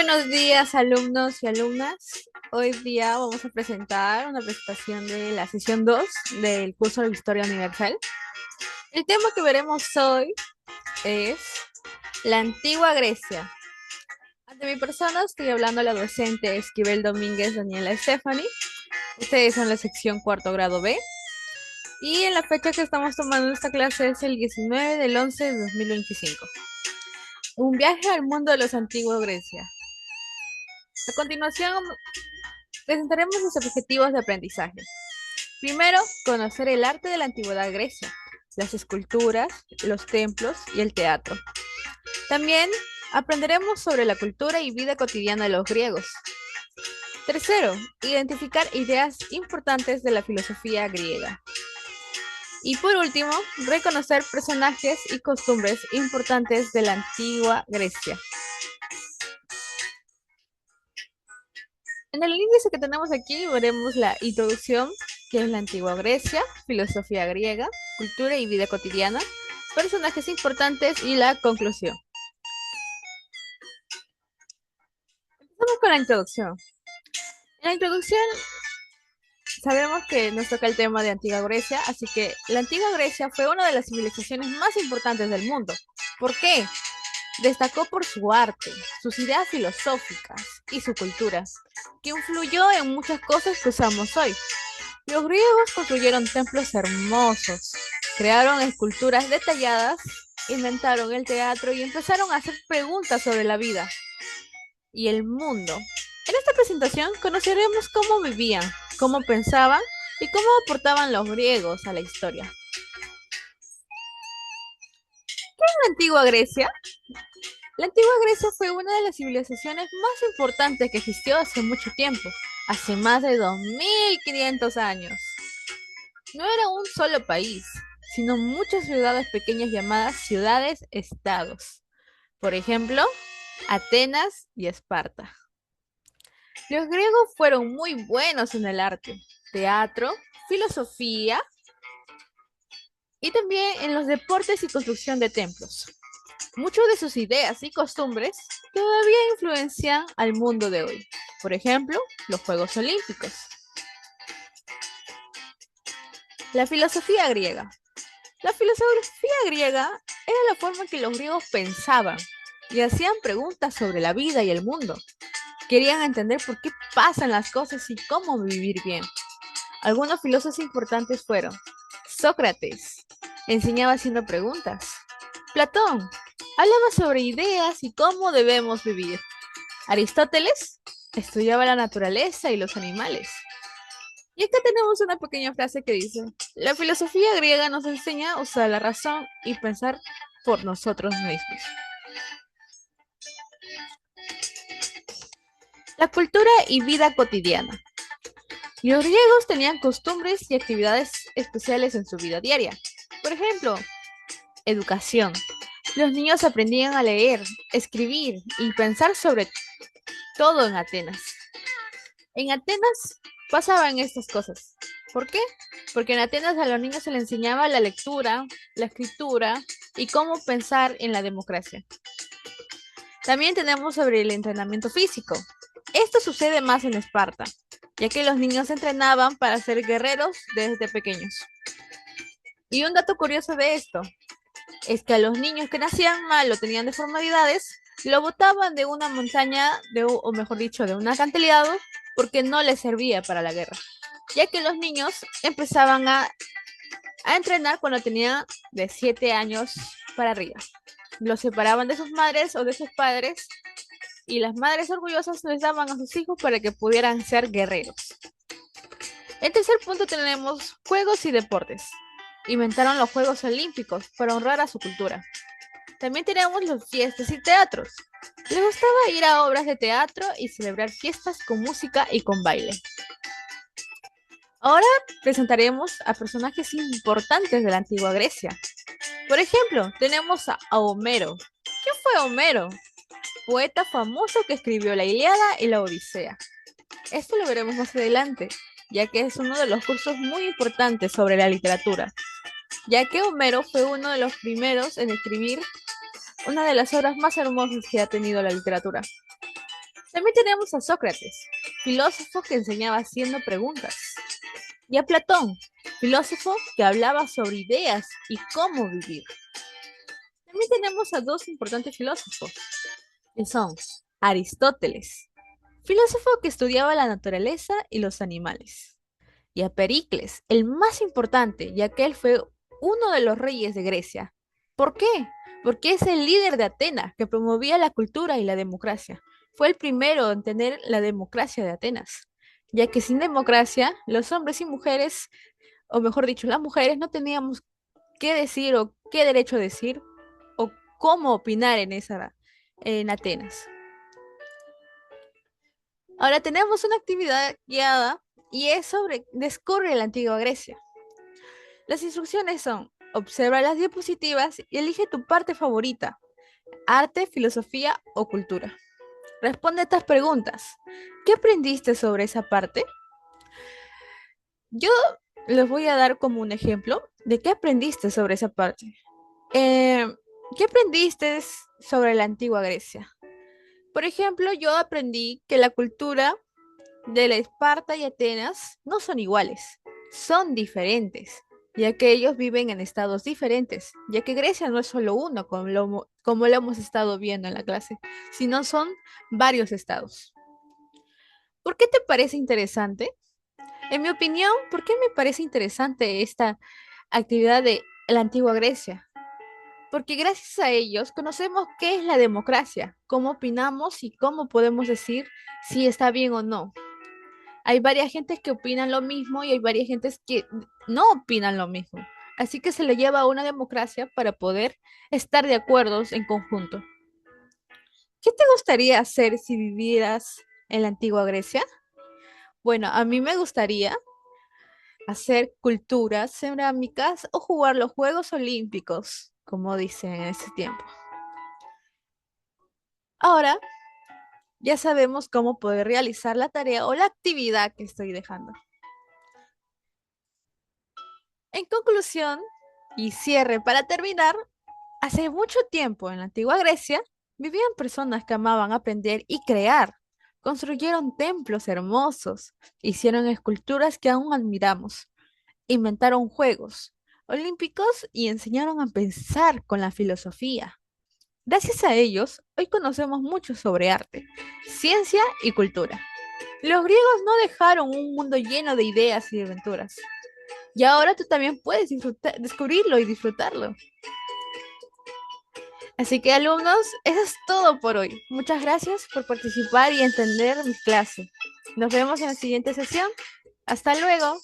Buenos días, alumnos y alumnas. Hoy día vamos a presentar una presentación de la sesión 2 del curso de Historia Universal. El tema que veremos hoy es la antigua Grecia. Ante mi persona estoy hablando la docente Esquivel Domínguez Daniela Stephanie. Ustedes son la sección cuarto grado B. Y en la fecha que estamos tomando esta clase es el 19 del 11 de 2025. Un viaje al mundo de los antiguos Grecia. A continuación presentaremos los objetivos de aprendizaje. Primero, conocer el arte de la antigüedad Grecia, las esculturas, los templos y el teatro. También aprenderemos sobre la cultura y vida cotidiana de los griegos. Tercero, identificar ideas importantes de la filosofía griega. Y por último, reconocer personajes y costumbres importantes de la antigua Grecia. En el índice que tenemos aquí veremos la introducción, que es la antigua Grecia, filosofía griega, cultura y vida cotidiana, personajes importantes y la conclusión. Vamos con la introducción. En la introducción sabemos que nos toca el tema de antigua Grecia, así que la antigua Grecia fue una de las civilizaciones más importantes del mundo. ¿Por qué? Destacó por su arte, sus ideas filosóficas y su cultura, que influyó en muchas cosas que usamos hoy. Los griegos construyeron templos hermosos, crearon esculturas detalladas, inventaron el teatro y empezaron a hacer preguntas sobre la vida y el mundo. En esta presentación conoceremos cómo vivían, cómo pensaban y cómo aportaban los griegos a la historia. La antigua Grecia. La antigua Grecia fue una de las civilizaciones más importantes que existió hace mucho tiempo, hace más de 2500 años. No era un solo país, sino muchas ciudades pequeñas llamadas ciudades-estados. Por ejemplo, Atenas y Esparta. Los griegos fueron muy buenos en el arte, teatro, filosofía y también en los deportes y construcción de templos. Muchas de sus ideas y costumbres todavía influencian al mundo de hoy. Por ejemplo, los Juegos Olímpicos. La filosofía griega. La filosofía griega era la forma en que los griegos pensaban y hacían preguntas sobre la vida y el mundo. Querían entender por qué pasan las cosas y cómo vivir bien. Algunos filósofos importantes fueron Sócrates, enseñaba haciendo preguntas. Platón, hablaba sobre ideas y cómo debemos vivir. Aristóteles, estudiaba la naturaleza y los animales. Y acá tenemos una pequeña frase que dice, la filosofía griega nos enseña a usar la razón y pensar por nosotros mismos. La cultura y vida cotidiana. Los griegos tenían costumbres y actividades especiales en su vida diaria. Por ejemplo, educación. Los niños aprendían a leer, escribir y pensar sobre todo en Atenas. En Atenas pasaban estas cosas. ¿Por qué? Porque en Atenas a los niños se les enseñaba la lectura, la escritura y cómo pensar en la democracia. También tenemos sobre el entrenamiento físico. Esto sucede más en Esparta, ya que los niños se entrenaban para ser guerreros desde pequeños. Y un dato curioso de esto es que a los niños que nacían mal o tenían deformidades, lo botaban de una montaña, o mejor dicho, de un acantilado, porque no les servía para la guerra, ya que los niños empezaban a entrenar cuando tenían de 7 años para arriba. Los separaban de sus madres o de sus padres y las madres orgullosas les daban a sus hijos para que pudieran ser guerreros. En tercer punto tenemos juegos y deportes. Inventaron los Juegos Olímpicos para honrar a su cultura. También tenemos los fiestas y teatros. Les gustaba ir a obras de teatro y celebrar fiestas con música y con baile. Ahora presentaremos a personajes importantes de la antigua Grecia. Por ejemplo, tenemos a Homero. ¿Quién fue Homero? Poeta famoso que escribió la Ilíada y la Odisea. Esto lo veremos más adelante, ya que es uno de los cursos muy importantes sobre la literatura, ya que Homero fue uno de los primeros en escribir una de las obras más hermosas que ha tenido la literatura. También tenemos a Sócrates, filósofo que enseñaba haciendo preguntas, y a Platón, filósofo que hablaba sobre ideas y cómo vivir. También tenemos a dos importantes filósofos, que son Aristóteles, filósofo que estudiaba la naturaleza y los animales, y a Pericles, el más importante, ya que él fue uno de los reyes de Grecia. ¿Por qué? Porque es el líder de Atenas que promovía la cultura y la democracia. Fue el primero en tener la democracia de Atenas, ya que sin democracia los hombres y mujeres, o mejor dicho, las mujeres no teníamos qué decir o qué derecho a decir o cómo opinar en Atenas. Ahora tenemos una actividad guiada y es sobre Descubre la antigua Grecia. Las instrucciones son: observa las diapositivas y elige tu parte favorita, arte, filosofía o cultura. Responde a estas preguntas. ¿Qué aprendiste sobre esa parte? Yo les voy a dar como un ejemplo de qué aprendiste sobre esa parte. Eh, ¿Qué aprendiste sobre la antigua Grecia? Por ejemplo, yo aprendí que la cultura de la Esparta y Atenas no son iguales, son diferentes, ya que ellos viven en estados diferentes, ya que Grecia no es solo uno, como lo hemos estado viendo en la clase, sino son varios estados. ¿Por qué te parece interesante? En mi opinión, ¿por qué me parece interesante esta actividad de la antigua Grecia? Porque gracias a ellos conocemos qué es la democracia, cómo opinamos y cómo podemos decir si está bien o no. Hay varias gentes que opinan lo mismo y hay varias gentes que no opinan lo mismo. Así que se le lleva a una democracia para poder estar de acuerdo en conjunto. ¿Qué te gustaría hacer si vivieras en la antigua Grecia? Bueno, a mí me gustaría hacer culturas, cerámicas o jugar los Juegos Olímpicos, como dicen en ese tiempo. Ahora ya sabemos cómo poder realizar la tarea o la actividad que estoy dejando. En conclusión y cierre para terminar, hace mucho tiempo en la antigua Grecia vivían personas que amaban aprender y crear. Construyeron templos hermosos, hicieron esculturas que aún admiramos, inventaron juegos olímpicos y enseñaron a pensar con la filosofía. Gracias a ellos, hoy conocemos mucho sobre arte, ciencia y cultura. Los griegos no dejaron un mundo lleno de ideas y aventuras. Y ahora tú también puedes descubrirlo y disfrutarlo. Así que alumnos, eso es todo por hoy. Muchas gracias por participar y entender mi clase. Nos vemos en la siguiente sesión. Hasta luego.